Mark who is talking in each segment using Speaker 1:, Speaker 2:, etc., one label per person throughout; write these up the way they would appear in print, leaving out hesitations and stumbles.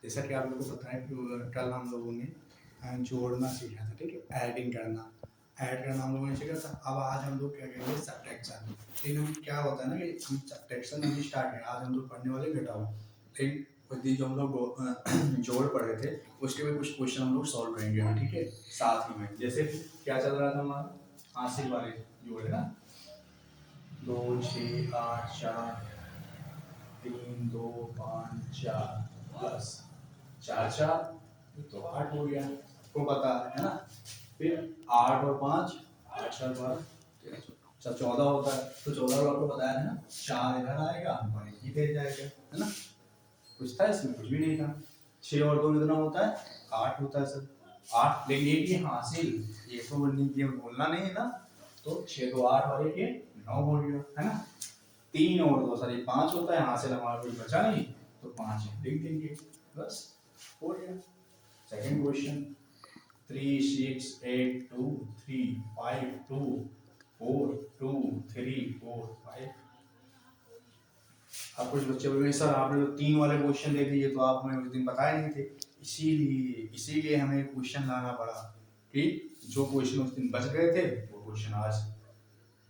Speaker 1: जैसा कि आप लोगों को पता है कि कल हम लोगों ने जोड़ना सीखा था, ठीक है, ऐड करना हम लोगों ने सीखा था। अब आज हम लोग क्या करेंगे, सब्ट्रैक्शन। लेकिन हम क्या होता है ना कि हम सब्ट्रैक्शन नहीं स्टार्ट है, आज हम लोग पढ़ने वाले घटाओ। लेकिन कुछ दिन जो हम लोग जोड़ पढ़े थे उसके भी कुछ क्वेश्चन हम लोग सॉल्व करेंगे अभी, ठीक है, साथ ही में। जैसे क्या चल रहा था हमारा हासिल वाले जोड़ है ना, 2 6 8 4 3 2 5 4 प्लस 4 4 तो 8 हो गया, को पता है ना। फिर 8 और 5 8 4 12 13 14 होता है, तो 14 आपको बताया है ना, 4 इधर आएगा, 1 इधर जाएगा, है ना। कुछ था इसमें? कुछ भी नहीं था। 6 और 2 कितना होता है? 8 होता है सर। 8, लेकिन एक ये हासिल, ये तो ये बोलना नहीं है ना, तो 6 2 8 और एक ये 9 हो गया, है ना। 3 और 2 सॉरी 5 होता है, हासिल हमारा कोई बचा नहीं, तो 5 लिख देंगे, बस हो गया। Second question, 3 6 8 2 3 5 2 4 2 3 4 5। अब कुछ बच्चे बोलेंगे सर आपने तो 3 वाले क्वेश्चन दे दिए, तो आप हमें उस दिन बताए नहीं थे। इसीलिए हमें क्वेश्चन लाना पड़ा कि जो क्वेश्चन उस दिन बच गए थे वो क्वेश्चन आज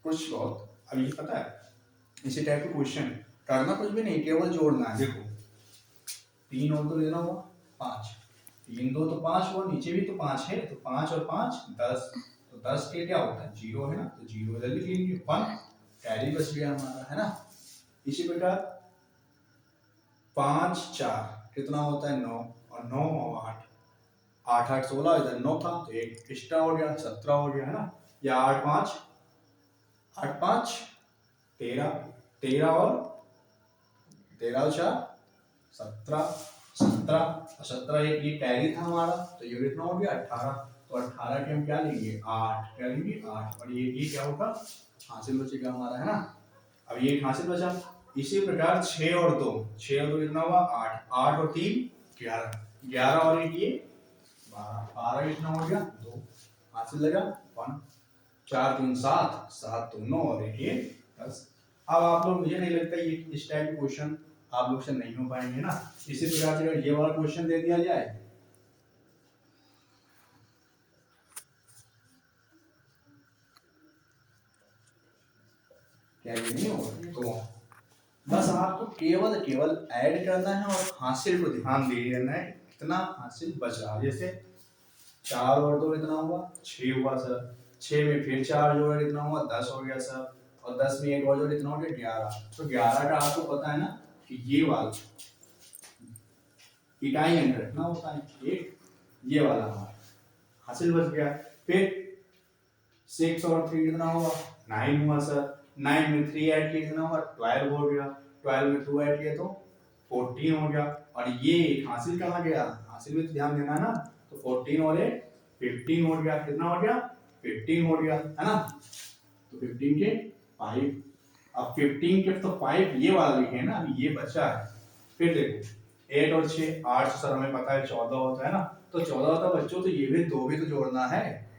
Speaker 1: कुछ बहुत। अब ये पता है, इसी टाइप के क्वेश्चन करना कुछ भी नहीं, केवल जोड़ना है। देखो 3 और 2 लेना हुआ 5, 3 2 तो 5 हुआ, नीचे भी तो 5 है, तो 5 और 5 10, तो 10 के क्या होता है 0 है ना, तो 0 इधर लिख लेंगे, 1 कैरी बच गया हमारा, है ना। इसी प्रकार 5 4 कितना होता है 9, और 9 और 8 8 8 16, इधर 9 था तो एक एक्स्ट्रा हो गया 17 हो गया, है ना। या 8 5 13, 13 और 13 और 4 17, 17 और 17 एक ये कैरी था हमारा, तो ये कितना हो गया 18, तो 18 के हम क्या लेंगे 8, क्या लेंगे 8, और ये क्या होगा हासिल बचेगा हमारा, है ना। अब ये हासिल बचा। इसी प्रकार 6 और 2 कितना हुआ 8, 8 और 3 11, 11 और 1 ये 12, 12 कितना हो गया 2, हासिल लगा 1, 4 3 7, 7 2 9 और 1 ये 10। अब आप लोग, मुझे नहीं लगता ये इस टाइप के क्वेश्चन आप लोग से नहीं हो पाएंगे ना। इसी प्रकार से अगर ये वाला क्वेश्चन दे दिया जाए, क्या ये नहीं होगा, तो बस आपको केवल ऐड करना है और हासिल को ध्यान दे देना है कितना हासिल बच रहा है। जैसे 4 और 2 कितना हुआ 6 हुआ सर, 6 में फिर 4 जोड़ा कितना हुआ 10 हो गया सर, और 10 में एक और जोड़ा कितना हो गया 11, तो 11 का आपको पता है ना कि ये वाला इकाई अंक रखना होता है एक, ये वाला हमारा हासिल बच गया। फिर 6 और 3 कितना हुआ 9 हुआ सर, 9 में 3 ऐड किया कितना हुआ 12 हो गया, 12 में 2 ऐड किया तो 14 हो गया, और ये हासिल कहाँ गया, हासिल में तो ध्यान देना है ना, तो 14 और 8 15 हो गया, कितना हो गया 15 हो गया, है ना। तो 15 के 5, अब 15 के तो 5 ये वाला लिखे ना, अभी ये बचा है। फिर देखो 8 और 6 8 सर हमें पता है 14 होता है ना, तो 14 होता है बच्चों, तो ये भी 2 भी तो जोड़ना है,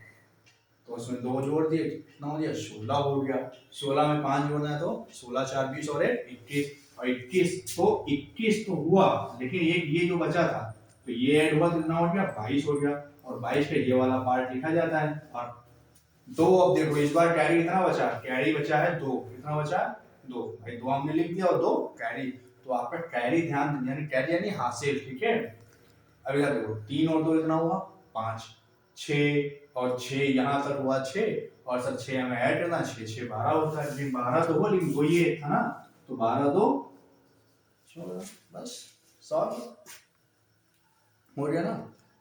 Speaker 1: तो उसमें 2 जोड़ दिए कितना हो गया 16 हो गया, 16 में 5 जोड़ना है तो 16 4 20 और 1 21, और 21 तो हुआ, लेकिन ये जो बचा था तो ये ऐड हुआ कितना हो गया 22 हो गया, और 22 का ये वाला पार्ट लिखा जाता है। और 2, अब देखो इस बार कैरी कितना बचा, कैरी बचा है 2, कितना बचा 2 भाई, 2 हमने लिख दिया और 2 कैरी, तो आपका कैरी ध्यान यानी कैरी यानी हासिल, ठीक है। अब इधर देखो 3 और 2 कितना हुआ 5, 6 और 6 यहाँ तक हुआ 6, और सर 6 हमें ऐड करना, 6 6 12 होता है, लेकिन 12 तो हुआ, लेकिन वो ये था ना, तो 12 2 16, बस सॉल्व हो गया ना।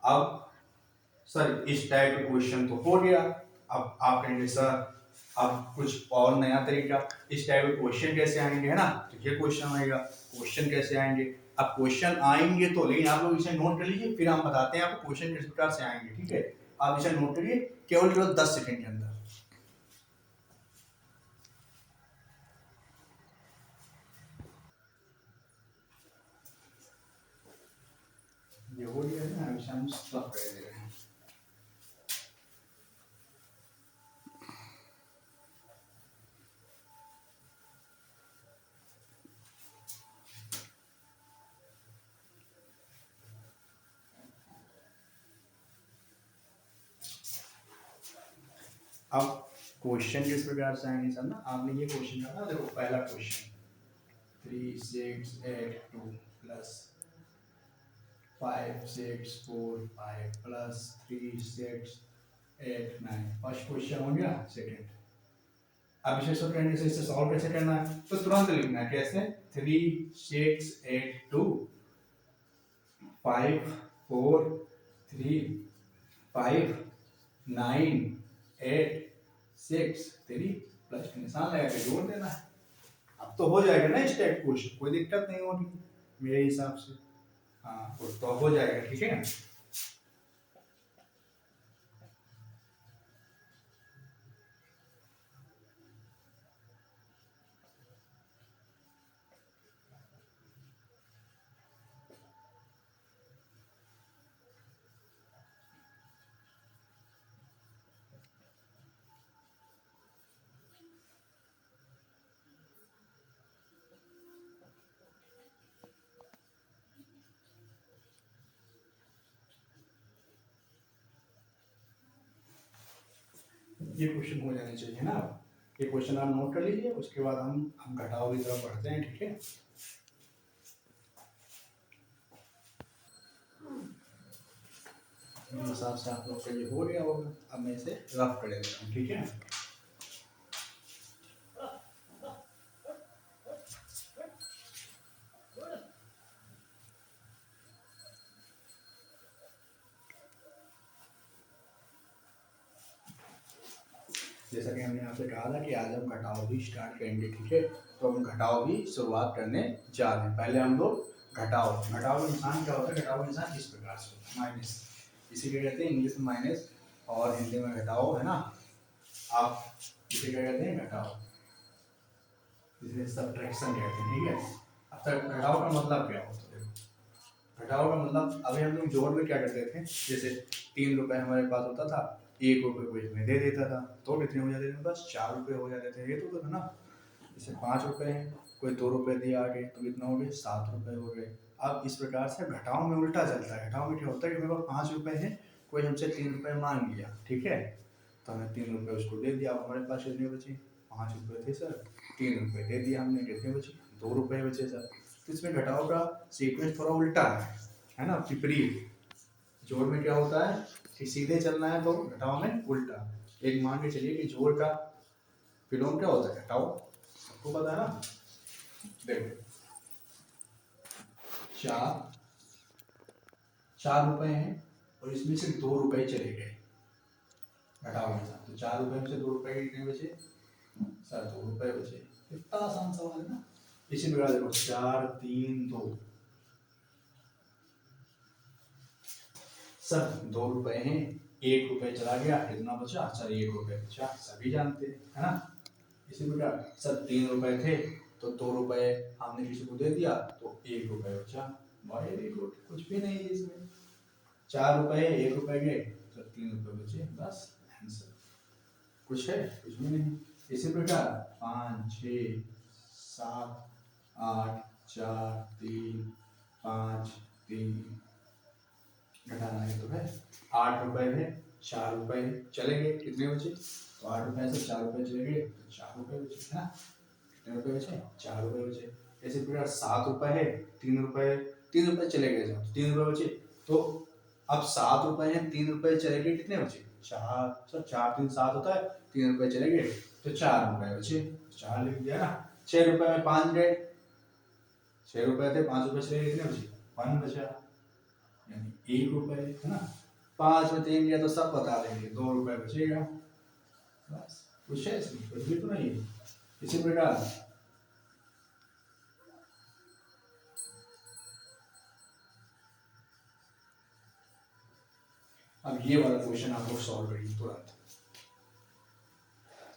Speaker 1: अब सर इस टाइप का क्वेश्चन तो हो गया, अब आप कहेंगे सर अब कुछ और नया तरीका, इस टाइप के क्वेश्चन कैसे आएंगे, है ना, तो ये क्वेश्चन आएगा, क्वेश्चन कैसे आएंगे। अब क्वेश्चन आएंगे तो, लेकिन आप लोग इसे नोट कर लीजिए, फिर हम बताते हैं आपको क्वेश्चन किस प्रकार से आएंगे, ठीक है। आप इसे नोट करिए केवल 10 सेकंड के अंदर। ये हो गया है ना, इसे हम स्टॉप कर दे रहे हैं। अब क्वेश्चन किस प्रकार से आएंगे सर ना, आपने ये क्वेश्चन करना, देखो पहला question 3 6 8 2 plus 5 6 4 5 plus 3 6 8 9, first question हो गया। सेकंड, अब इसे सब करने से इसे सॉल्व कैसे करना है, तो तुरंत लिखना है कैसे, 3 6 8 2 5 4 3 5 9 8 6 3 प्लस का निशान लगा के जोड़ देना है। अब तो हो जाएगा ना स्टेट क्वेश्चन, कोई दिक्कत नहीं होगी मेरे हिसाब से। हाँ तो हो जाएगा, ठीक है। ये क्वेश्चन हो जाने चाहिए ना। ये क्वेश्चन आप नोट कर लीजिए, उसके बाद हम घटाव की तरफ बढ़ते हैं, ठीक है। मेरे हिसाब से आप लोग का ये हो गया होगा। अब मैं इसे रफ कर देता हूँ, ठीक है। जैसा कि हमने आपसे कहा था कि आज हम घटाव भी स्टार्ट करेंगे, ठीक है। तो हम घटाव भी शुरुआत करने जा रहे हैं। पहले हम लोग घटाव का निशान क्या होता है, घटाव का निशान इस प्रकार से होता है, माइनस, इसी को कहते हैं इंग्लिश में माइनस और हिंदी में घटाव, है ना। आप इसे क्या कहते हैं, घटाव, इसे सब्ट्रैक्शन कहते हैं, ठीक है। अब तक घटाव का मतलब क्या होता है, घटाव का मतलब अभी हम लोग जोड़ में क्या करते थे, जैसे 3 रुपए हमारे पास होता था, 1 रुपए कोई हमें दे देता था, तो कितने हो जाते थे, बस 4 रुपए हो जाते थे, ये तो था ना। जैसे 5 रुपए हैं, कोई 2 रुपए दिया आगे, तो कितना हो गए, 7 रुपए हो गए। अब इस प्रकार से घटाव में उल्टा चलता है। घटाव में क्या होता है कि मेरे पास 5 रुपए हैं, कोई हमसे 3 रुपए मांग लिया, ठीक है, तो हमने 3 रुपए उसको दे दिया। अब हमारे पास कितने बचे, 5 रुपए थे सर, 3 रुपए दे दिया हमने, कितने बचे, 2 रुपए बचे सर। तो इसमें घटाव का सीक्वेंस थोड़ा उल्टा है ना, विपरीत। जोड़ में क्या होता है कि सीधे चलना है, तो घटाव में उल्टा। एक मान के चलिए कि जोड़ का विलोम क्या होता है, घटाव, सबको पता है ना। देखो 4 रुपए हैं और इसमें से 2 रुपए चले गए घटाव के साथ, तो 4 रुपए में से 2 रुपए कितने बचे सर, 2 रुपए बचे। इतना आसान सवाल है ना। इसी प्रकार देखो 4 3 2 सर, 2 रुपए हैं, 1 रुपए चला गया, कितना बचा सर, 1 रुपए बचा, सभी जानते हैं, है ना। इसी प्रकार सर 3 रुपए थे, तो 2 रुपए हमने किसी को दे दिया, तो 1 रुपए बचा, वेरी गुड, कुछ भी नहीं है इसमें। 4 रुपए 1 रुपए गए, तो 3 रुपए बचे, बस आंसर। कुछ है, कुछ भी नहीं। इसी प्रकार 5 6 7 8 4 3 5 3 घटाना है तो है, 8 रुपए है, 4 रुपए चले गए, कितने बचे, तो 8 रुपए से 4 रुपए चले गए, तो 4 रुपए बचे, है ना। कितने रुपए बचे, 4 रुपए बचे। ऐसे प्रकार 7 रुपए है, 3 रुपए चले गए, तो 3 रुपए बचे। तो अब 7 रुपए हैं, 3 रुपए चले गए, कितने बचे, 4, सर 4 3 7 होता है, 3 रुपए चले गए, तो 4 रुपए बचे, 4 लिख दिया ना। 6 रुपए में 5 गए, 6 रुपए थे, 5 रुपए चले गए, कितने बचे, 1 बचा, यानी 1 रुपए, है ना। 5 में 3 गया तो सब बता देंगे, 2 रुपए बचेगा, बस। कुछ है इसमें, कुछ भी तो नहीं है। इसी प्रकार अब ये वाला क्वेश्चन आप लोग सॉल्व करिए, तुरंत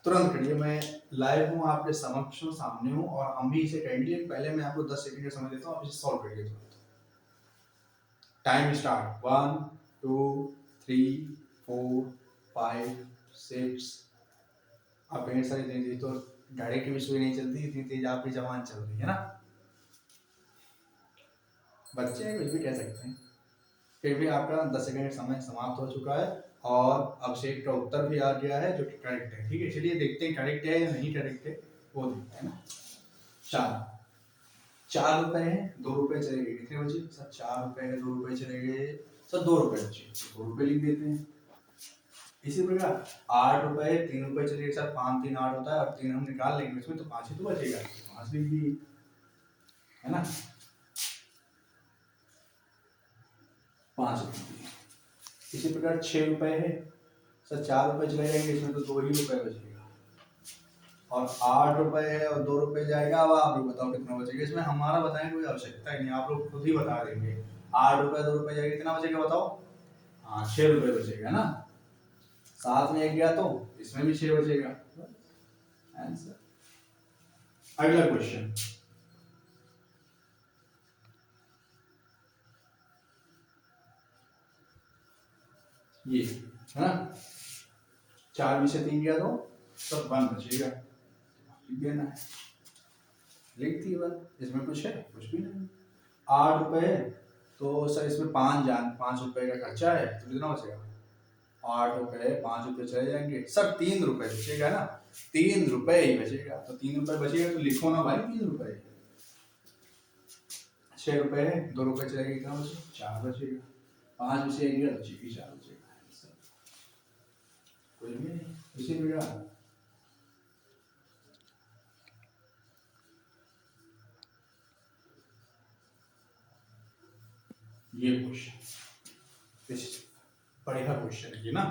Speaker 1: तुरंत करिए। मैं लाइव हूँ, आपके समक्ष हूँ, सामने हूँ, और हम भी इसे करेंगे। पहले मैं आपको 10 सेकंड का समय देता हूँ, आप इसे सॉल्व करिए तुरंत। Time start, 1 2 3 4 5 6। आप कहेंगे सर इतनी तेज तो डायरेक्ट भी सुई नहीं चलती, इतनी तेज आपकी जबान चल रही है ना। बच्चे कुछ भी कह सकते हैं। फिर भी आपका 10 सेकंड समय समाप्त हो चुका है। और अभिषेक का उत्तर भी आ गया है जो कि करेक्ट है। ठीक है, चलिए देखते हैं करेक्ट है या नहीं करेक्ट है, वो देखते हैं ना। 4 रुपए है, 2 रुपए चले गए, कितने बचे सर? 4 रुपए है, 2 रुपए चले गए सर, 2 रुपए बचे, 2 रुपए लिख देते हैं। इसी प्रकार 8 रुपए है, 3 रुपए चले गए सर, 5 3 8 होता है, और 3 हम निकाल लेंगे इसमें तो 5 ही तो बचेगा, 5 लिख दिए, है ना, 5 लिख दिए। इसी प्रकार 6 रुपए है सर, 4 रुपए चले जाएंगे इसमें तो 2 ही रुपए बचेगा, और 8 रुपए है और 2 रुपए जाएगा। अब आप लोग बताओ कितना बचेगा, इसमें हमारा बताने की कोई आवश्यकता ही नहीं, आप लोग खुद ही बता देंगे। 8 रुपए 2 रुपए जाएगा, कितना बचेगा बताओ? हाँ 6 रुपए बचेगा ना, साथ में 1 गया तो इसमें भी 6 बचेगा। आंसर। अगला क्वेश्चन, ये है ना, 4 में से 3 गया तो सब 1 बचेगा, लिख देना है, लिख दी 1, इसमें कुछ है? कुछ भी नहीं। 8 रुपए तो सर इसमें 5 रुपए का खर्चा है तो कितना बचेगा? 8 रुपए, 5 रुपए चले जाएंगे सर, 3 रुपए बचेगा ना, 3 रुपए ही बचेगा, तो 3 रुपए बचेगा तो लिखो ना भाई 3 रुपए। 6 रुपए है, 2 रुपए चलेगा, कितना बचे? 4 बचेगा, 5 में से 1 गया तो 4 बचेगा। कुछ भी नहीं, इसी प्रकार ये क्वेश्चन बढ़िया क्वेश्चन है ना।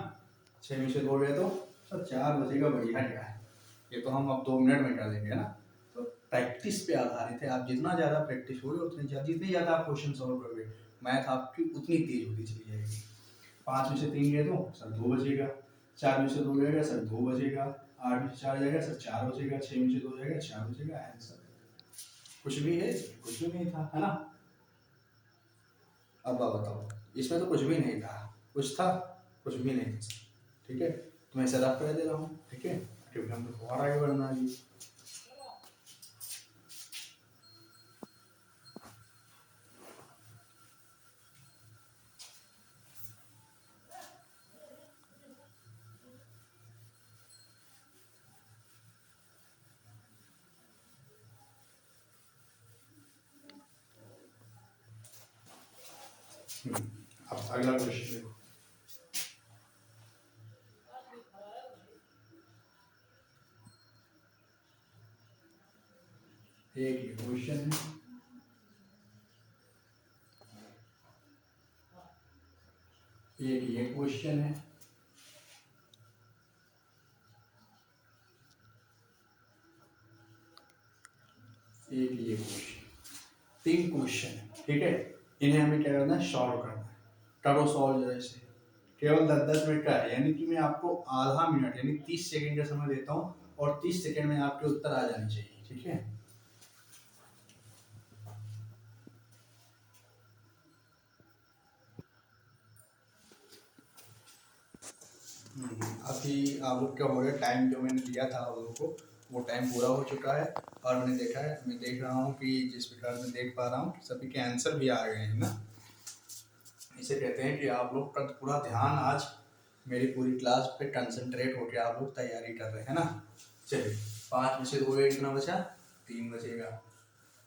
Speaker 1: 6 में से 2 गए तो सर 4 बचेगा, बढ़िया क्या है, ये तो हम अब 2 मिनट में कर लेंगे ना। तो प्रैक्टिस पे आधारित है, आप जितना ज़्यादा प्रैक्टिस होगी जितनी ज़्यादा आप क्वेश्चन सॉल्व करोगे, मैथ आपकी उतनी तेज होती चली जाएगी। 5 में से 3 गए तो सर 2 बचेगा, 4 में से 2 जाएगा सर 2 बचेगा, 8 में से 4 जाएगा सर 4 बचेगा, 6 में से 2 जाएगा 4 बचेगा। आंसर कुछ भी है? कुछ भी नहीं था, है ना। अब आप बताओ, इसमें तो कुछ भी नहीं था, कुछ था? कुछ भी नहीं था। ठीक है, तो मैं इसे रफ कर दे रहा हूँ, ठीक है, क्योंकि हम लोग और आगे बढ़ना है। अब अगला क्वेश्चन देखो, एक ये क्वेश्चन है, एक ये क्वेश्चन है, एक ये क्वेश्चन, 3 क्वेश्चन है। ठीक है, इन्हें हमें क्या करना है? सॉल्व करना है। करो सॉल्व जरा इसे, केवल 10-10 मिनट का है, यानी कि मैं आपको आधा मिनट यानी 30 सेकंड का समय देता हूँ, और 30 सेकंड में आपके उत्तर आ जाने चाहिए। ठीक है, अभी आप लोग क्या हो गया, टाइम जो मैंने दिया था आप लोगों को वो टाइम पूरा हो चुका है, और मैंने देखा है, मैं देख रहा हूँ कि जिस प्रकार मैं देख पा रहा हूँ कि सभी के आंसर भी आ गए हैं ना। इसे कहते हैं कि आप लोग का पूरा ध्यान आज मेरी पूरी क्लास पे कंसंट्रेट होकर आप लोग तैयारी कर रहे हैं ना। चलिए, 5 में से 2 गया, कितना बचा? 3 बचेगा,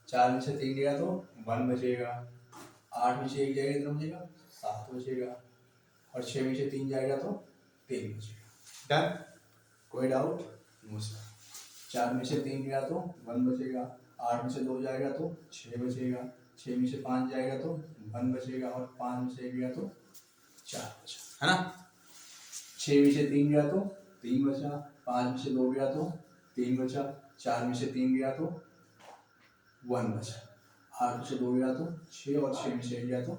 Speaker 1: 4 में से 3 गया तो 1 बचेगा, 8 में से 1 जाएगा, कितना बचेगा? 7 बचेगा, और 6 में से 3 जाएगा तो 3 बचेगा। डन, कोई डाउट? No sir. 4 में से 3 गया तो 1 बचेगा, 8 में से 2 जाएगा तो 6 बचेगा, 6 में से 5 जाएगा तो 1 बचेगा, और 5 में से 1 गया तो 4 बचा, है ना। 6 में से 3 गया तो 3 बचा, 5 में से 2 गया तो 3 बचा, 4 में से 3 गया तो 1 बचा, 8 में से 2 गया तो 6, और 6 में से 1 गया तो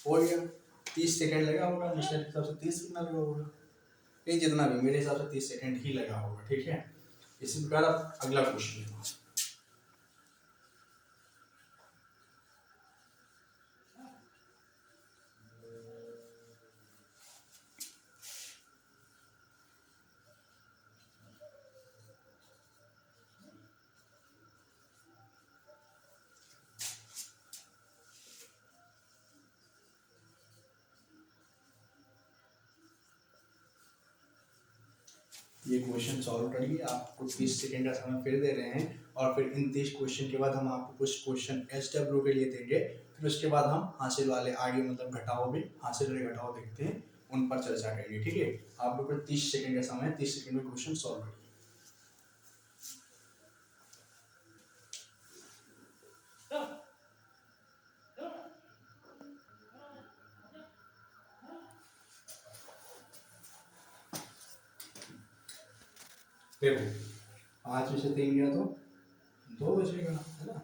Speaker 1: हो गया। 30 सेकंड लगा होगा, मेरे हिसाब से 30 कितना लगा होगा, ये जितना भी, मेरे हिसाब से 30 सेकंड ही लगा होगा। ठीक है, इसी प्रकार आप अगला क्वेश्चन लेना। ये क्वेश्चन सॉल्व करिए, आपको 30 सेकंड का समय फिर दे रहे हैं और फिर इन 30 क्वेश्चन के बाद हम आपको कुछ क्वेश्चन SW के लिए देंगे, फिर उसके बाद हम हासिल वाले आगे मतलब घटाओ भी हासिल वाले घटाओ देखते हैं, उन पर चर्चा करेंगे। ठीक है, आप लोग को 30 सेकंड का समय है, 30 सेकंड में क्वेश्चन सॉल्व करिए। देखो 5 में से 3 गया तो 2 बचेगा, है ना,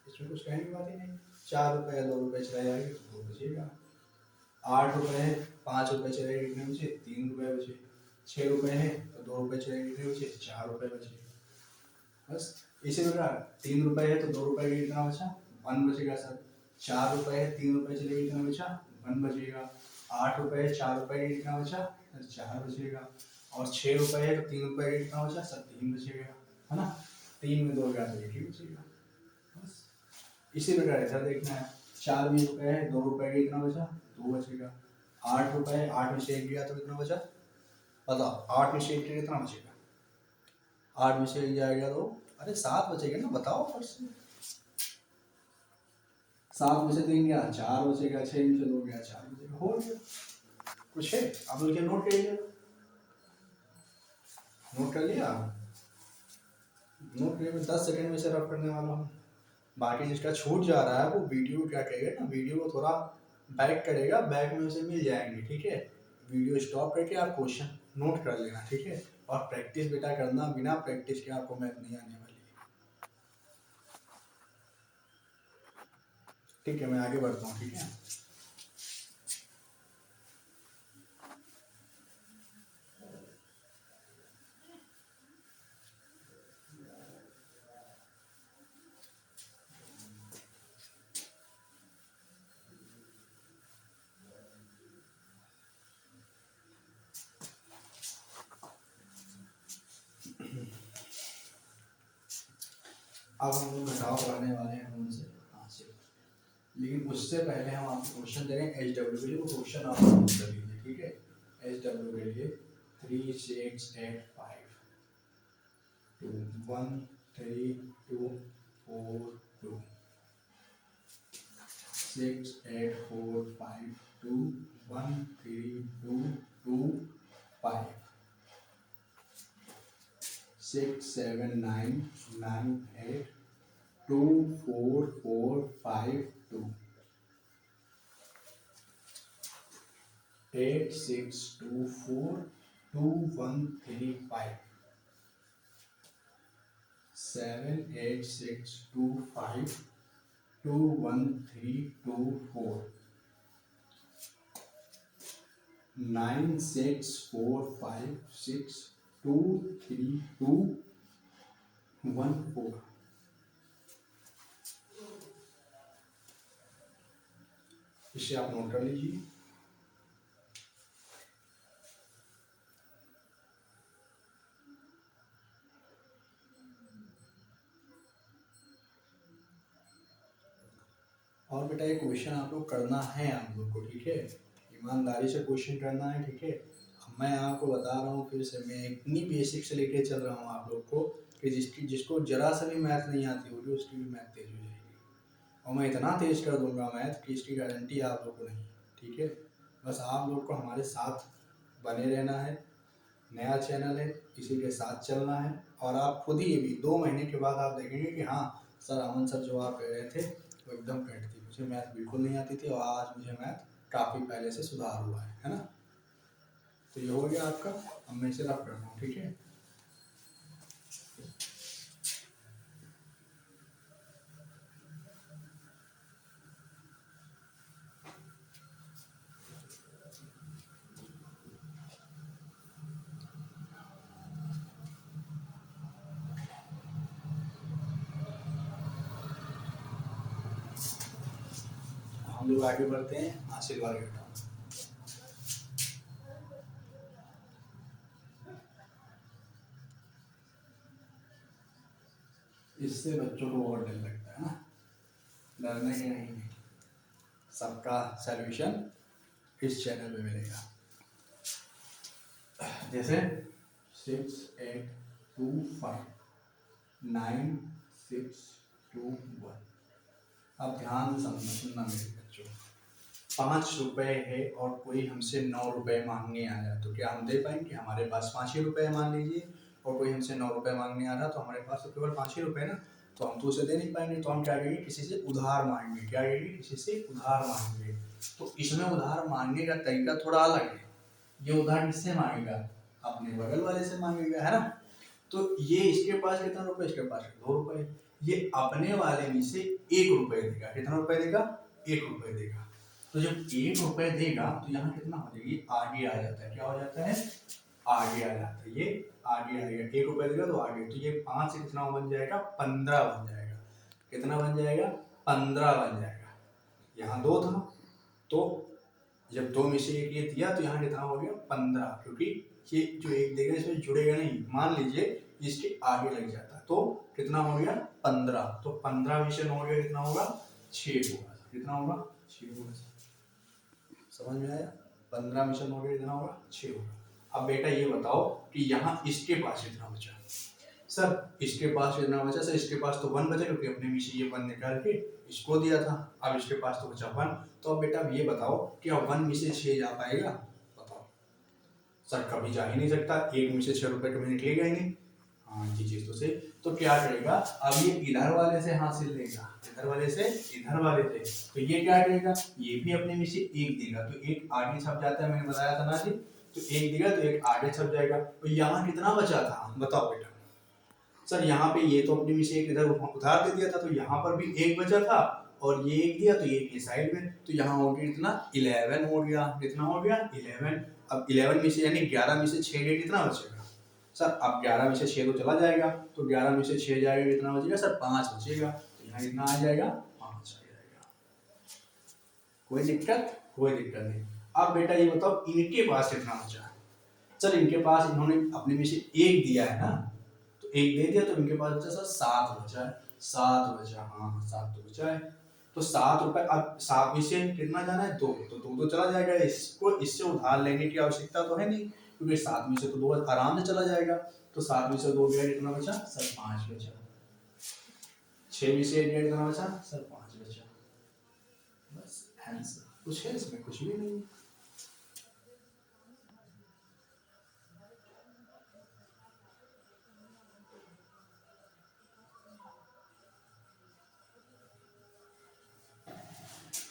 Speaker 1: इसमें कुछ कहने की बात ही नहीं। 4 रुपये 2 रुपये चला जाएगा तो 2 बचेगा। 8 रुपये है, 5 रुपये चले गए कितने बचे, 3 रुपये बचे। 6 रुपये है तो 2 रुपये चले गए कितने बचे, 4 रुपये बचे। बस इसी प्रकार 3 रुपये है तो 2 रुपये का कितना बचा, 1 बचेगा सर। 4 रुपये है 3 रुपये चले गए कितना बचा, 1 बचेगा। 8 रुपये है 4 रुपये का कितना बचा, 4 बचेगा। और 6 रुपये है तो 3 रुपये का कितना बचा सर, 3 बचेगा, है ना। 3 में 2 गया तो 1 ही बचेगा। बस इसी प्रकार ऐसा देखना है। 4 20 रुपये है, 2 रुपये का कितना बचा, 2 बचेगा। 8 रुपये है, 8 में से 1 गया तो कितना बचा, बताओ 8 में से 1 कितना बचेगा, 8 में से 1 जाएगा तो अरे 7 बचेगा ना, बताओ फट से। 7 में से 3 गया 4 बचेगा, 6 में से 2 गया 4 बचेगा, हो गया। कुछ है आप लोग नोट कर लिया, नोट कर लिया, नोट कर 10 सेकंड में से रफ करने वाला हूँ। बाकी जिसका छूट जा रहा है वो वीडियो क्या करेगा ना, वीडियो को थोड़ा बैक करेगा, बैक में उसे मिल जाएंगे। ठीक है, वीडियो स्टॉप करके आप क्वेश्चन नोट कर लेना। ठीक है, और प्रैक्टिस बेटा करना, बिना प्रैक्टिस के आपको मैथ नहीं आने वाली। ठीक है, मैं आगे बढ़ता हूँ। ठीक है, अब हम लोग घटाव करने वाले हैं उनसे हासिल, लेकिन उससे पहले हम आपको क्वेश्चन दे रहे हैं SW के लिए, वो क्वेश्चन आप नोट कर लीजिए। ठीक है, SW के लिए 3 6 8 5 2 1 3 2 4 2 6 8 4 5 2 1 3 2 2 5 6 7 9 9 8 2 4 4 5 2 8 6 2 4 2 1 3 5 7 8 6 2 5 2 1 3 2 4 9 6 4 5 6 2 3 2 1 4। इसे आप नोट कर लीजिए। और बेटा ये क्वेश्चन आप लोग करना है आप लोग को। ठीक है, ईमानदारी से क्वेश्चन करना है। ठीक है, अब मैं आपको बता रहा हूँ फिर से, मैं इतनी बेसिक से लेके चल रहा हूँ आप लोग को कि जिसको जरा सा भी मैथ नहीं आती होगी उसकी भी मैथ तेज हो जाएगी, और मैं इतना तेज कर दूंगा मैथ कि इसकी गारंटी आप लोग को नहीं। ठीक है, बस आप लोग को हमारे साथ बने रहना है। नया चैनल है, इसी के साथ चलना है, और आप खुद ही भी 2 महीने के बाद आप देखेंगे कि हाँ सर, अमन सर जो आप कह रहे थे वो एकदम करेक्ट थी, मुझे मैथ बिल्कुल नहीं आती थी और आज मुझे मैथ काफ़ी पहले से सुधार हुआ है ना। तो ये हो गया आपका, अब मैं इसे रफ करता हूँ। ठीक है, हम लोग आगे बढ़ते हैं हासिल वाले घटाओ। इससे बच्चों को बहुत डर लगता है ना, डरने के नहीं, सबका सलूशन इस चैनल में मिलेगा। जैसे 68259621। अब ध्यान से सुनना मेरे बच्चों, 5 रुपए है और कोई हमसे 9 रुपए मांगने आ जाए तो क्या हम दे पाएंगे? हमारे पास 5 ही रुपए मान लीजिए, और कोई हमसे 9 रुपए मांगने आ रहा तो हमारे पास तो केवल 5 ही रुपए ना, तो हम तो उसे दे नहीं पाएंगे। तो हम क्या करेंगे? किसी से उधार मांगेंगे। क्या करेंगे? किसी से उधार मांगेंगे। तो इसमें उधार मांगने का तरीका थोड़ा अलग है। ये उधार किससे मांगेगा? अपने बगल वाले से मांगेगा, है ना। तो ये इसके पास कितना रुपए? इसके पास 2 रुपए। ये अपने वाले में से 1 रुपए देगा। कितना रुपए देगा? 1 रुपए देगा। तो जब 1 रुपए देगा तो यहाँ कितना हो जाएगा? ये आगे आ जाता है। क्या हो जाता है? आगे आ जाता है। ये आगे आएगा। 1 रुपए देगा तो आगे, तो ये 5 से कितना बन जाएगा? 15 बन जाएगा। कितना बन जाएगा? 15 बन जाएगा। यहाँ 2 था, तो जब 2 में से 1 ये दिया तो यहाँ कितना हो गया? 15, क्योंकि ये जो 1 देगा इसमें जुड़ेगा नहीं। मान लीजिए इसके आगे लग जाता तो कितना हो गया? 15। तो 15 में से 9 हो गया, कितना होगा? 6 होगा। कितना होगा? 6 होगा। समझ में आया? 15 में से 9 हो गया, कितना होगा? 6 होगा। अब बेटा ये बताओ कि यहाँ इसके पास कितना बचा? सर इसके पास कितना बचा? सर इसके पास तो 1 बचा, क्योंकि अपने में से ये 1 निकाल के इसको दिया था। अब इसके पास तो बचा 1। तो अब बेटा ये बताओ क्या 1 में से 6 जा पाएगा? बताओ। सर कभी जा ही नहीं सकता, 1 में से 6 रुपए कभी निकलेगा ही नहीं। हाँ ये चीज तो सही। तो क्या करेगा? अब ये इधर वाले से हासिल लेगा, इधर वाले से इधर वाले से, तो ये क्या करेगा? ये भी अपने में से 1 देगा, तो 1 आगे छप जाता है। मैंने बताया था ना जी, तो 1 देगा तो 1 आगे छप जाएगा। तो यहाँ कितना बचा था? बताओ बेटा। सर यहाँ पे ये तो अपने में से 1 इधर उधार दे दिया था, तो यहाँ पर भी 1 बचा था, और ये 1 दिया तो 1 ये साइड में, तो यहाँ हो गया कितना? 11 हो गया। कितना हो गया? 11। अब 11 में से यानी 11 में से 6 गए, कितना बचेगा? सर अब 11 में से 6 तो चला जाएगा, तो 11 में से 6 जाएगा, कितना बचेगा? सर 5 बचेगा। तो यहाँ कितना आ जाएगा? 5 आ जाएगा। कोई दिक्कत? कोई दिक्कत नहीं। अब बेटा ये बताओ इनके पास कितना बचा? सर इनके पास इन्होंने अपने में से 1 दिया है ना, तो 1 दे दिया, तो इनके पास बचा सर 7 बचा है। 7 बचा, हाँ 7 तो बचा है। तो 7 रुपए, अब 7 में से कितना जाना है? 2, तो 2 तो चला जाएगा। इसको इससे उधार लेने की आवश्यकता तो है नहीं, क्योंकि 7 में से तो 2 आराम से चला जाएगा। तो 7 में से 2 गया, कितना बचा? सर 5 बचा। 6 में से 1 गया, कितना बचा? सर 5 बचा। बस आंसर। कुछ है इसमें? कुछ भी नहीं।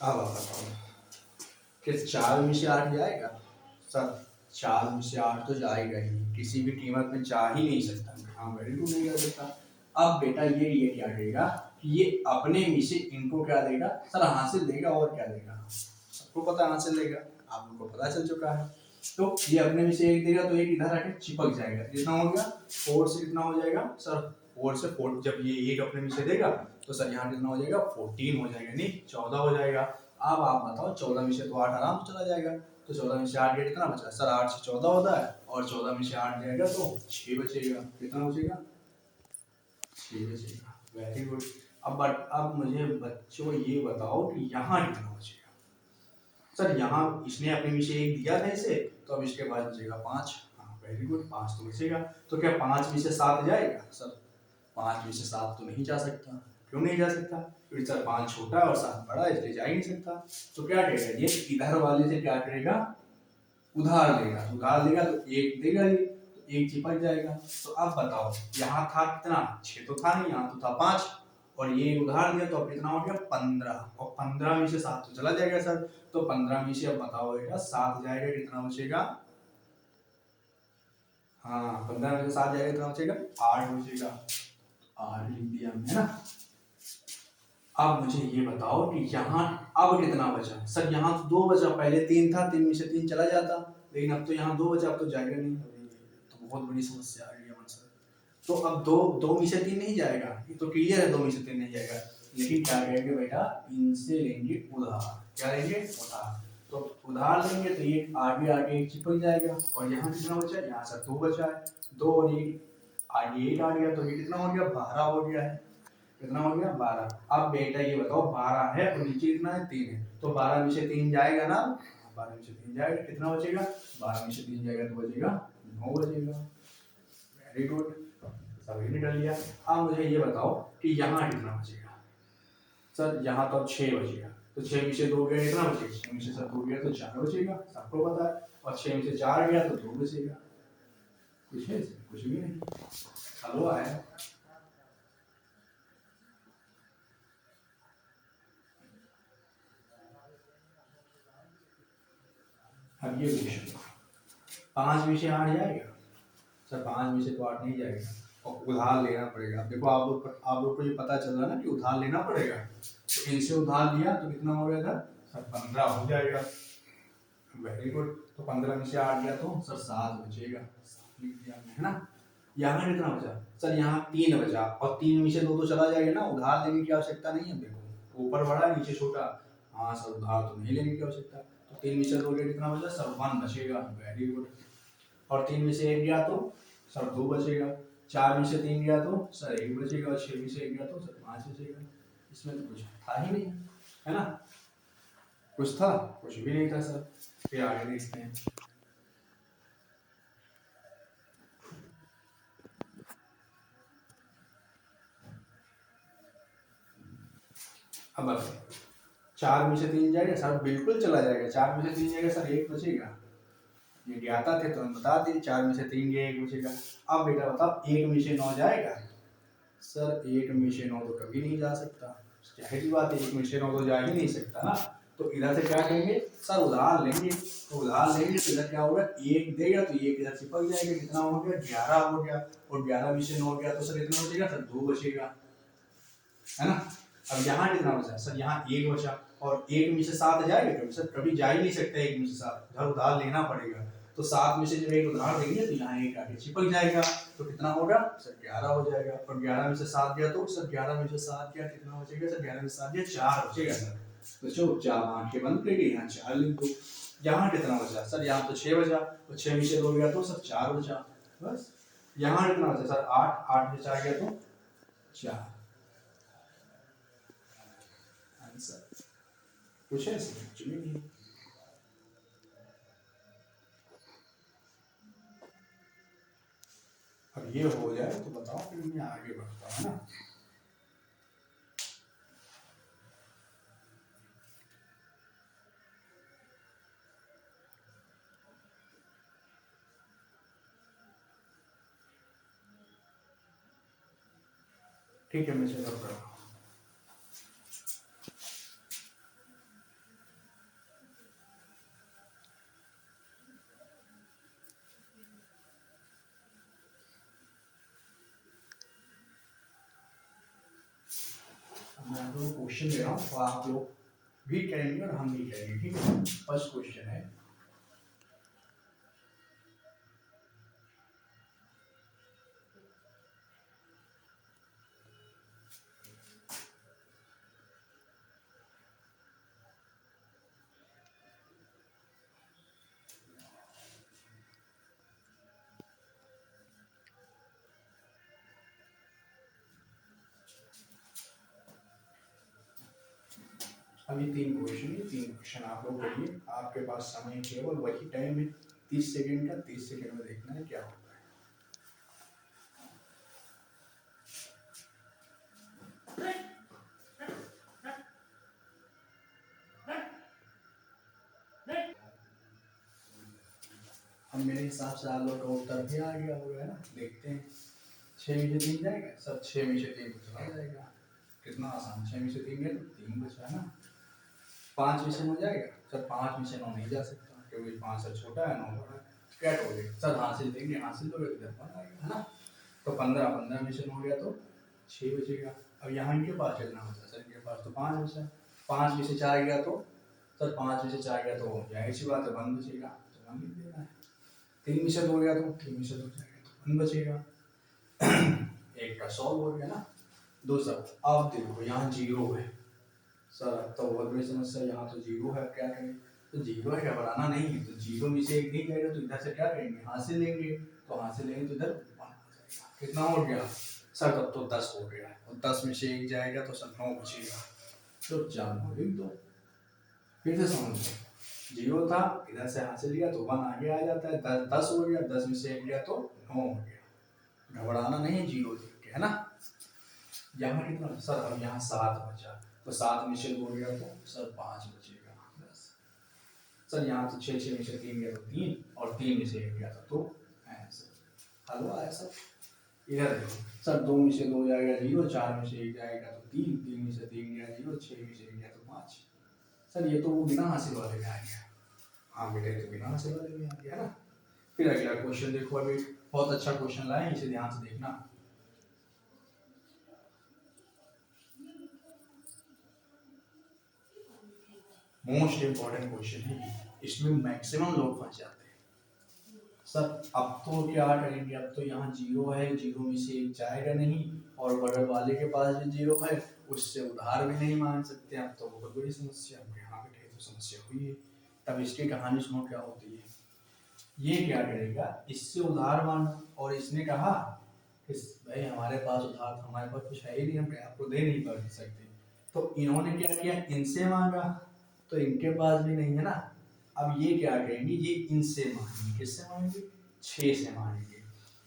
Speaker 1: अब आप बताओ कि 4 में से 8 जाएगा? सर 4 में से 8 तो जाएगा ही, किसी भी कीमत में जा ही नहीं सकता। हाँ वेरी गुड नहीं बेटा। अब बेटा ये क्या करेगा कि ये अपने में से इनको क्या देगा? सर हासिल देगा, और क्या देगा? सबको पता हासिल देगा, आप लोगों को पता चल चुका है। तो ये अपने में से 1 देगा, तो 1 इधर आके चिपक जाएगा। कितना हो गया? 4 से कितना हो जाएगा? सर 4 से 4, जब ये 1 अपने में से देगा तो सर यहाँ कितना हो जाएगा? 14 हो जाएगा, नहीं 14 हो जाएगा। अब आप बताओ 14 में से तो 8 आराम से चला जाएगा, तो 14 में से 8 गया, कितना बचा? सर 8 से 14 होता है, और 14 में से 8 जाएगा तो 6 बचेगा। कितना बचेगा? 6 बचेगा। Very good. अब मुझे बच्चों ये बताओ कि यहाँ कितना बचेगा? सर यहाँ इसने अपने में से 1 दिया था इसे, तो अब इसके बाद बचेगा 5। हाँ वेरी गुड, 5 तो बचेगा। तो क्या 5 में से 7 जाएगा? सर 5 में से 7 तो नहीं जा सकता। क्यों नहीं जा सकता? क्योंकि सर 5 छोटा और 7 बड़ा है, इसलिए जा ही नहीं सकता। तो क्या करेगा? ये इधर वाले से क्या करेगा? उधार लेगा। तो उधार लेगा तो 1 देगा, ये तो 1 चिपक जाएगा। तो अब बताओ यहाँ था कितना? 6 तो था नहीं, यहाँ तो था 5, और ये उधार दिया तो अब कितना हो गया? 15, और 15 में से 7 तो चला जाएगा सर। तो 15 में से अब बताओ बेटा 7 जाएगा, कितना बचेगा? हाँ 15 में से 7 जाएगा, कितना बचेगा? 8 बचेगा। 8 लिख दिया हमने ना। अब मुझे ये बताओ कि यहाँ अब कितना बचा? सर यहाँ तो 2 बचा, पहले 3 था, 3 में से 3 चला जाता, लेकिन अब तो यहाँ 2 बचा, अब तो जाएगा नहीं। तो बहुत बड़ी समस्या आ गई सर। तो अब 2 में से 3 नहीं जाएगा, ये तो क्लियर है, 2 में से 3 नहीं जाएगा। लेकिन क्या करेंगे बेटा? इनसे लेंगे उधार। क्या लेंगे? उधार। तो उधार लेंगे तो ये आगे आगे चिपक जाएगा, और यहाँ कितना बचा? यहाँ से 2 बचा है, 2 और 1 आगे 1 आ गया, तो ये कितना हो गया? 12 हो गया है। कितना हो गया? 12। अब बेटा ये बताओ 12 है और नीचे कितना है? 3 है, तो 12 में से 3 जाएगा ना? 12 में से 3 जाएगा, कितना बचेगा? 12 में से 3 जाएगा तो बचेगा 9 बचेगा। वेरी गुड, सभी ने कर लिया। अब मुझे ये बताओ कि यहाँ कितना बचेगा। सर यहाँ तो 6 बचेगा, तो 6 में से 2 गया कितना बचेगा, 6 में से सर 2 गया तो 4 बचेगा, सबको पता है। और 6 में से 4 गया तो 2 बचेगा। कुछ है इसमें? कुछ भी नहीं, हलवा है। अब ये क्वेश्चन 5 में से 8 जाएगा। सर 5 में से तो 8 नहीं जाएगा, और उधार लेना पड़ेगा। देखो आप लोग को ये पता चल रहा है ना कि उधार लेना पड़ेगा। तो इनसे उधार लिया तो कितना हो गया था सर, 15 हो जाएगा। वेरी गुड, तो 15 में से 8 गया तो सर 7 बचेगा, 7 लिख दिया हमने, है ना। यहाँ कितना बचा सर, यहाँ 3 बचा, और 3 में से 2 तो चला जाएगा ना, उधार लेने की आवश्यकता नहीं है। देखो ऊपर बड़ा नीचे छोटा, हाँ सर उधार तो नहीं लेने की आवश्यकता। तो 3 में से 2 गया कितना बचा सर, 1 बचेगा। Very good. और 3 में से 1 गया तो सर 2 बचेगा। 4 में से 3 गया तो सर 1 बचेगा, और 6 में से 1 गया तो सर 5 बचेगा। इसमें तो कुछ था ही नहीं, है ना। कुछ था? कुछ भी नहीं था सर। फिर आगे देखते हैं। अब बताओ, 4 में से 3 जाएगा सर, बिल्कुल चला जाएगा। 4 में से 3 जाएगा सर, 1 बचेगा। ये ज्ञाता थे तो हम बता दिए, 4 में से 3 गया 1 बचेगा। अब बेटा बताओ, 1 में से 9 जाएगा सर, 1 में से 9 तो कभी नहीं जा सकता। जाहिर सी बात है, 1 में से 9 तो जा ही नहीं सकता ना। तो इधर से क्या कहेंगे सर, उधार लेंगे। तो उधार लेंगे तो इधर क्या होगा, 1 देगा तो 1 इधर चिपक जाएगा। कितना हो गया, 11 हो गया। और 11 में से 9 गया तो सर कितना बचेगा सर, 2 बचेगा, है ना। अब यहाँ कितना बचा सर, यहाँ 1 बचा। और 1 में से 7 जाएगा कभी सर, कभी जा ही नहीं सकता 1 में से 7, उधर उधार लेना पड़ेगा। तो 7 में से जब 1 उधार देंगे तो यहाँ 1 आगे चिपक जाएगा। तो कितना होगा सर, 11 हो जाएगा। और 11 में से 7 गया तो सर, 11 में से 7 गया कितना बचेगा सर, 11 में से 7 गया 4 बचेगा सर। तो चलो 4 आंखें बंद करिए, यहाँ 4 लिख दो। यहाँ कितना बचा सर, यहाँ तो 6 बचा, तो 6 में से 2 गया तो सर 4 बचा, बस। यहाँ कितना बचा सर, 8, 8 में 4 गया तो 4। आंसर कुछ है इसमें? कुछ भी नहीं। अब ये हो जाए तो बताओ, फिर मैं आगे बढ़ता हूँ ना। ठीक है, मैं चलो कर रहा हूँ। मैं आप लोगों को क्वेश्चन दे रहा हूँ, तो आप लोग भी करेंगे और हम भी करेंगे, ठीक है। फर्स्ट क्वेश्चन है, अभी 3 क्वेश्चन है, 3 क्वेश्चन आप लोग करिए। आपके पास समय केवल वही टाइम है 30 सेकेंड का। 30 सेकेंड में देखना है क्या होता है। अब मेरे हिसाब से आप लोग का उत्तर भी आ गया होगा, है ना। देखते हैं, 6 में से 3 जाएगा सब, 6 में से 3 चला जाएगा। कितना आसान, 6 में से 3 गया तो 3 बचा, है ना। 5 में से 9 जाएगा सर, 5 में से 9 नहीं जा सकता, क्योंकि 5 से छोटा है, 9 बड़ा है। क्या करोगे सर, हासिल देंगे, हासिल दोगे तो इधर 1 आएगा, है ना। तो 15 में से 9 गया तो 6 बचेगा। अब यहाँ इनके पास कितना बचा सर, इनके पास तो 5 बचा। 5 में से 4 गया तो सर, 5 में से 4 गया तो जाहिर सी बात है 1 बचेगा, तो 1 लिख देना है। 3 में से 2 गया तो 3 में से 2 जाएगा तो 1 बचेगा। एक का सॉल्व हो गया ना। दूसरा, अब देखो यहाँ 0 है सर, अब तो बहुत बड़ी समस्या, यहाँ तो 0 है, क्या करें। तो 0 है, घबराना नहीं है। तो 0 में से 1 नहीं जाएगा तो इधर से क्या करेंगे, हासिल लेंगे। तो हासिल लेंगे तो इधर 1 आ जाएगा। कितना हो गया सर, तब तो 10 हो गया। और 10 में से 1 जाएगा तो सर 9 बचेगा। तो 4 लिख दो। फिर से समझ लो, 0 था, इधर से हासिल लिया तो 1 आगे आ जाता है, 10 हो गया, 10 में से 1 गया तो 9 हो गया। घबराना नहीं, 0 देख के, है ना। यहाँ कितना सर, अब यहाँ 7 बचा, तो 7 में से 2 गया तो सर 5 बचेगा, बस। सर यहाँ तो 6 में से 3 गया तो 3, और 3 में से 1 गया था तो आंसर हल आया सर। इधर देखो सर, 2 में से 2 जाएगा 0, 4 में से 1 जाएगा तो 3, 3 में से 3 गया 0, 6 में से 1 गया तो 5। सर ये तो वो बिना हासिल वाले में आ गया। हाँ बेटे, तो बिना हासिल वाले में आ गया, है ना। फिर अगला क्वेश्चन देखो, अभी बहुत अच्छा क्वेश्चन लाए, इसे ध्यान से देखना। मोस्ट इंपॉर्टेंट क्वेश्चन है, इसमें मैक्सिमम लोग फंस जाते हैं। सर अब तो क्या करेंगे, अब तो यहाँ 0 है, 0 में से 1 जाएगा नहीं, और बगल वाले के पास भी 0 है, उससे उधार भी नहीं मांग सकते। अब तो बहुत बड़ी समस्या, यहाँ पे तो समस्या हुई है। तब इसकी कहानी सुनो क्या होती है। ये क्या करेगा, इससे उधार मांगा, और इसने कहा कि भाई हमारे पास उधार था, हमारे पास कुछ है ही नहीं, हम आपको दे नहीं पा सकते। तो इन्होंने क्या किया, इनसे मांगा, तो इनके पास भी नहीं है ना। अब ये क्या करेंगे, ये इनसे मांगेंगे, किससे मांगेंगे, 6 से मांगेंगे।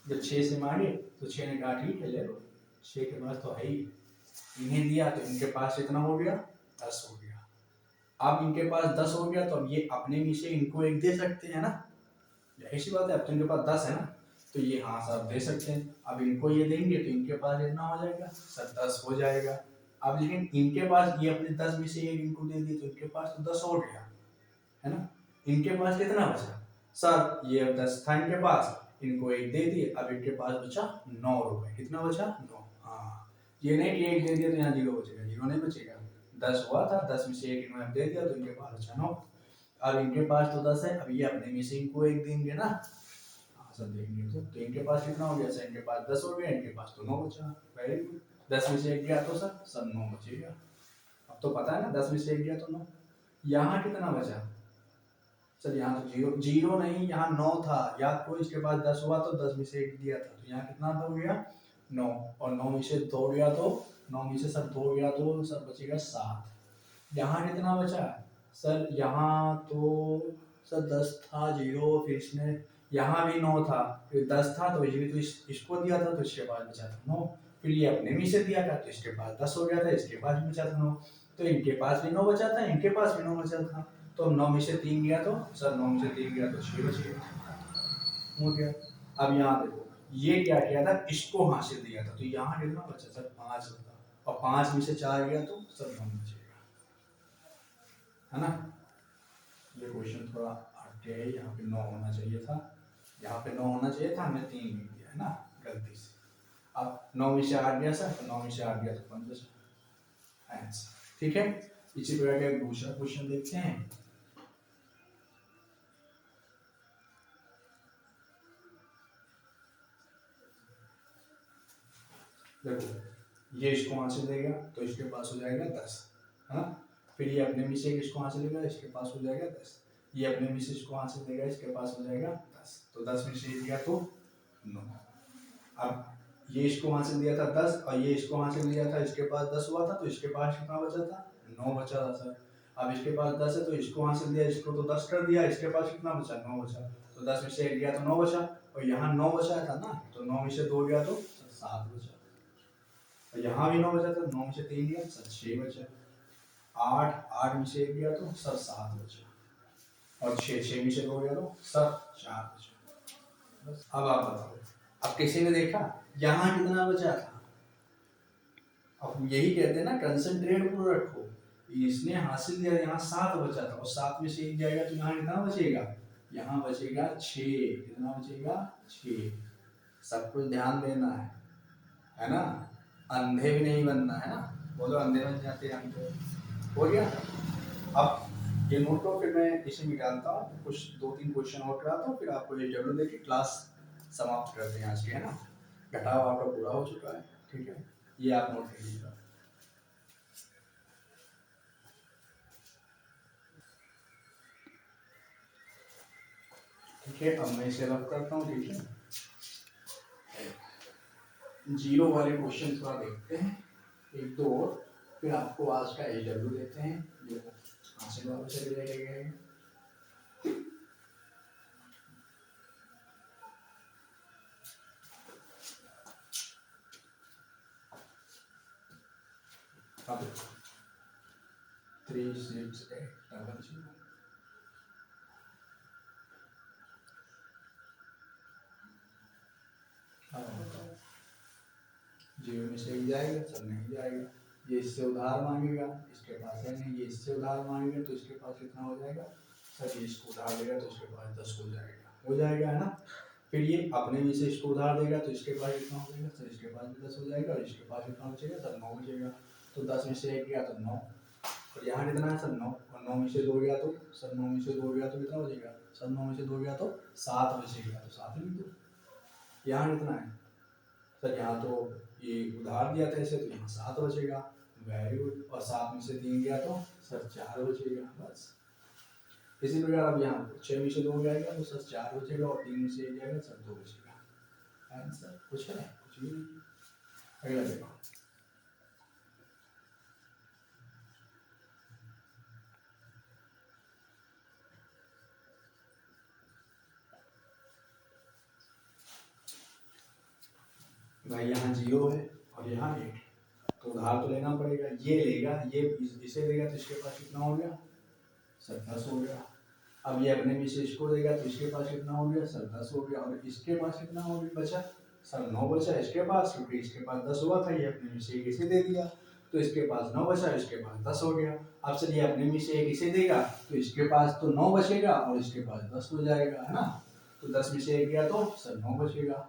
Speaker 1: जब 6 से मांगे तो 6 ने कहा ठीक है ले लो, 6 के पास तो है ही, इन्हें दिया तो इनके पास कितना हो गया, 10 हो गया। अब इनके पास 10 हो गया, तो अब ये अपने में से इनको 1 दे सकते हैं ना, ऐसी बात है। अब तो इनके पास 10 है ना, तो ये हाँ सर दे सकते हैं। अब इनको ये देंगे तो इनके पास कितना हो जाएगा सर, 10 हो जाएगा। अब लेकिन इनके पास, ये अपने 10 में से 1 इनको दे दिए तो इनके पास तो 10 हो गया, है ना। इनके पास कितना बचा सर, ये अब 10 था इनके पास, इनको 1 दे दिए, अब इनके पास बचा 9 रुपए। कितना बचा, 9। हाँ, ये नहीं कि 1 दे दिया तो यहाँ 0 बचेगा, 0 नहीं बचेगा। 10 हुआ था, 10 में से 1 इन्होंने दे दिया तो इनके पास बचा 9। अब इनके पास तो 10 है, अब ये अपने में से इनको 1 देंगे ना, सब देखेंगे तो इनके पास कितना हो गया सर, इनके पास 10 हो गया, इनके पास तो 9 बचा। वेरी गुड, 10 में से 1 गया तो सर 9 बचेगा। अब तो पता है ना, 10 में से 1 गया तो 9। यहाँ कितना बचा सर, यहाँ तो 0 0 नहीं, यहाँ 9 था, या तो इसके पास 10 हुआ तो 10 में से 1 दिया था, तो यहाँ कितना हो गया 9, और 9 में से 2 गया तो 9 में से सर 2 गया तो सर बचेगा 7। यहाँ कितना बचा सर, यहाँ तो सर 10 था, 0, फिर इसने यहाँ भी 9 था, फिर 10 था तो ये तो इसको दिया था, तो इसके पास बचा था 9। फिर ये अपने में से दिया था तो इसके पास 10 हो गया था, इसके पास भी बचा था 9, तो इनके पास भी 9 बचा था, इनके पास भी 9 बचा था। तो 9 में से 3 गया तो सर 9 में से 3 गया तो 6 बच गया, हो गया। अब यहाँ देखो, ये क्या किया था, इसको हासिल दिया था, तो यहाँ कितना बचा सर 5 बचा, और 5 में से 4 गया तो सर 9 बचेगा, है ना। ये क्वेश्चन थोड़ा आगे है, यहाँ पे 9 होना चाहिए था, यहाँ पे 9 होना चाहिए था, हमने 3 लिख दिया, है ना, गलती से। अब 9 में से 8 गया सर, तो 9 में से 8 गया तो 5 बचा, आंसर। ठीक है, इसी प्रकार का एक दूसरा क्वेश्चन देखते हैं। देखो, ये इसको वहां से देगा तो इसके पास हो जाएगा 10, है ना। फिर ये अपने में से इसको वहां से लेगा, इसके पास हो जाएगा 10। ये अपने में से इसको वहां से देगा, इसके पास हो जाएगा 10, तो 10 में से 1 गया तो 9। अब ये इसको वहां से दिया था 10, और ये इसको वहां से लिया था, इसके पास 10 हुआ था, तो इसके पास कितना बचा था, 9 बचा था सर। अब इसके पास 10 है तो इसको वहां से दिया, इसको तो 10 कर दिया, इसके पास कितना बचा, 9 बचा, तो 10 में से 1 गया तो 9 बचा, और यहाँ 9 बचा था ना, तो 9 में से 2 गया तो 7 बचा, यहाँ भी 9 बचा था, 9 में से 3 गया सर 6 बचा, 8 में से 1 गया तो सर 7 बचा, और 6 में से 2 गया तो सर 4 बचा। बस अब आप बताओ, अब किसी ने देखा यहाँ कितना बचा था। अब यही कहते हैं ना, कंसंट्रेट पूरा रखो। इसने हासिल किया, यहाँ 7 बचा था, और 7 में से 1 जाएगा तो यहाँ कितना बचेगा, यहाँ बचेगा 6। कितना बचेगा, 6। सब कुछ ध्यान देना है ना, अंधे भी नहीं बनना है ना, बोलो अंधे बन जाते हैं हम तो। हो गया। अब ये नोट लो, फिर मैं इसे निकालता हूँ, कुछ 2-3 क्वेश्चन और कराता हूँ, फिर आपको ये जरूर देखिए, क्लास समाप्त करते हैं आज के, है ना। घटाव आपका पूरा हो चुका है, ठीक है, ये आप नोट कर लीजिएगा। ठीक है, अब मैं इसे रब करता हूँ, ठीक है। 0 वाले क्वेश्चन थोड़ा देखते हैं, 1-2 और, फिर आपको आज का एडब्ल्यू देते हैं, जो हासिल वालों से रिलेटेड है। पे 36800। जीरो में से एक जाएगा, सर नहीं जाएगा। ये इससे उधार मांगेगा, इसके पास है नहीं। ये इससे उधार मांगेगा तो इसके पास कितना हो जाएगा, सर ये इसको उधार देगा तो इसके पास 10 हो जाएगा, है ना। फिर ये अपने में से इसको उधार देगा तो इसके पास कितना हो जाएगा, सर इसके पास भी 10 हो जाएगा, और इसके पास कितना बचेगा, सर 9 बचेगा। तो 10 में से 1 गया तो 9, और यहाँ कितना है, सर 9, और 9 में से 2 गया तो, सर 9 में से 2 गया तो कितना बचेगा, सर 9 में से 2 गया तो 7 बचेगा। तो 7 लिख दो। यहाँ कितना है, सर यहाँ तो ये उधार दिया था इसे, तो यहाँ 7 बचेगा। Very good. और 7 में से 3 गया तो सर 4 बचेगा, बस। इसी प्रकार अब यहाँ 6 में से 2 जाएगा तो सर 4 बचेगा, और 3 में से 1 जाएगा सर 2 बचेगा। आंसर कुछ है, कुछ भी नहीं। अगला देखो, भाई यहाँ 0 है और यहाँ 8, तो उधार तो लेना पड़ेगा। ये लेगा, ये इसे देगा तो इसके पास कितना हो गया, सर 10 हो गया। अब ये अपने में से इसको देगा तो इसके पास कितना हो गया, सर 10 हो गया। और इसके पास कितना हो गया बचा, सर 9 बचा इसके पास, क्योंकि इसके पास 10 हुआ था, ये अपने में से एक इसे दे दिया तो इसके पास 9 बचा, इसके पास 10 हो गया। अब सर ये अपने में से एक इसे देगा तो इसके पास तो 9 बचेगा और इसके पास 10 हो जाएगा, है ना। तो 10 में से 1 गया तो सर 9 बचेगा।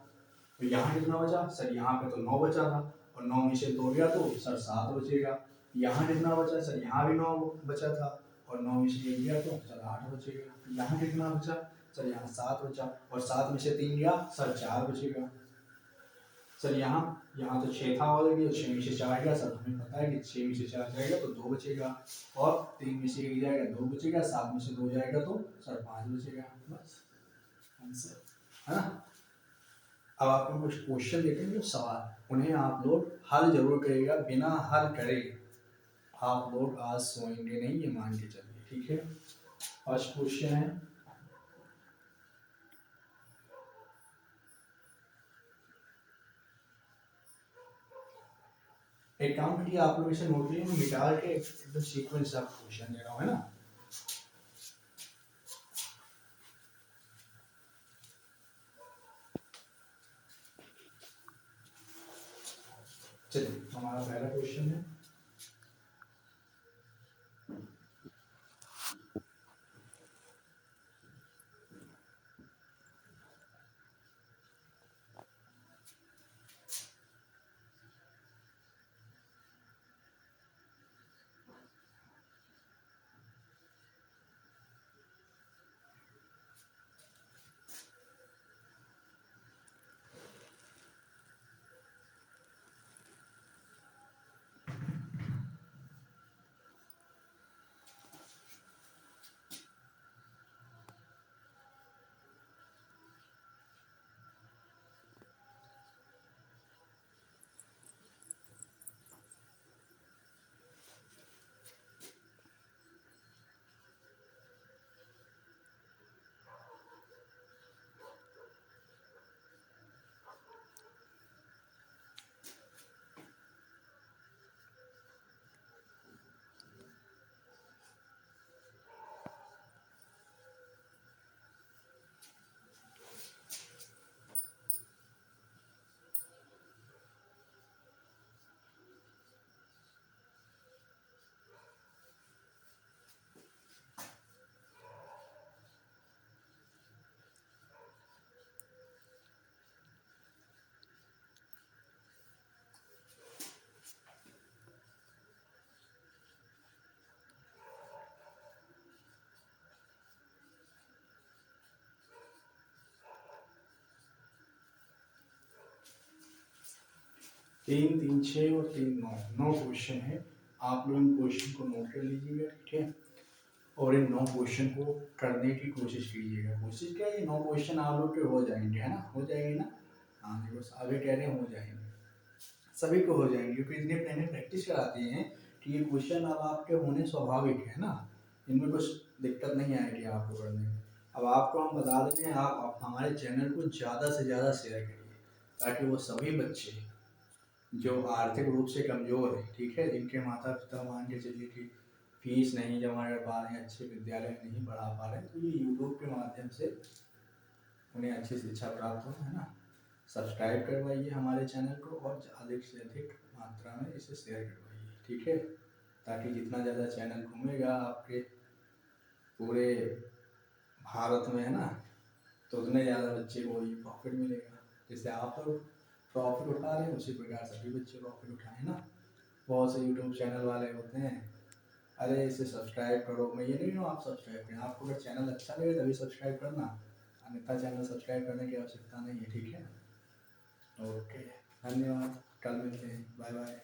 Speaker 1: तो यहाँ कितना बचा, सर यहाँ पे तो 9 बचा था, और 9 में से 2 गया तो सर 7 बचेगा। यहाँ कितना बचा, सर यहाँ भी 9 बचा था, और 9 में से 1 गया तो सर 8 बचेगा। यहाँ कितना बचा, सर यहाँ 7 बचा, और 7 में से 3 गया सर 4 बचेगा। सर यहाँ तो 6 था ऑलरेडी, और 6 में से 4 गया, सर हमें पता है कि 6 में से 4 जाएगा तो 2 बचेगा, और 3 में से 1 जाएगा 2 बचेगा, 7 में से 2 जाएगा तो सर 5 बचेगा, बस आंसर, है ना। अब आपको कुछ क्वेश्चन देखेंगे, सवाल, उन्हें आप लोग हल जरूर करिएगा, बिना हल करे आप लोग आज सोएंगे नहीं, ये मान के चलिए, ठीक है। फर्स्ट क्वेश्चन है, एक काम करिए, आप लोग इसे नोट करिए, मैं मिटा के एकदम सीक्वेंस ऑफ क्वेश्चन दे रहा हूँ, है ना। चलिए, हमारा पहला क्वेश्चन है, तीन 3 6 और 3 9, 9 क्वेश्चन है। आप लोग इन क्वेश्चन को नोट कर लीजिएगा, ठीक है, और इन 9 क्वेश्चन को करने की कोशिश कीजिएगा। कोशिश क्या, ये 9 क्वेश्चन आप लोग के हो जाएंगे, है ना, हो जाएंगे ना। हाँ देखो, अभी कह रहे हैं हो जाएंगे, सभी को हो जाएंगे, क्योंकि इतने पहले प्रैक्टिस कराते हैं कि ये क्वेश्चन अब आपके होने स्वाभाविक है ना, इनमें कुछ दिक्कत नहीं आएगी आपको करने में। अब आपको हम बता देते हैं, आप हमारे चैनल को ज़्यादा से ज़्यादा शेयर करिए, ताकि वो सभी बच्चे जो आर्थिक रूप से कमज़ोर है, ठीक है, जिनके माता पिता मान के चलिए कि फीस नहीं जमा कर पा रहे हैं, अच्छे विद्यालय में नहीं पढ़ा पा रहे हैं, तो ये यूट्यूब के माध्यम से उन्हें अच्छी शिक्षा प्राप्त हो, है ना। सब्सक्राइब करवाइए हमारे चैनल को और अधिक से अधिक मात्रा में इसे शेयर करवाइए, ठीक है, ताकि जितना ज़्यादा चैनल घूमेगा आपके पूरे भारत में, है ना, तो उतने ज़्यादा बच्चे को ये प्रॉफिट मिलेगा। जैसे आप लोग प्रॉफिट उठा रहे हैं उसी प्रकार सभी बच्चे प्रॉफिट उठाएं ना। बहुत से यूट्यूब चैनल वाले होते हैं, अरे इसे सब्सक्राइब करो, मैं ये नहीं कहूँ आप सब्सक्राइब करें, आपको अगर चैनल अच्छा लगे तभी सब्सक्राइब करना, अन्यथा चैनल सब्सक्राइब करने की आवश्यकता नहीं है, ठीक है। ओके, धन्यवाद, कल मिलते हैं, बाय बाय।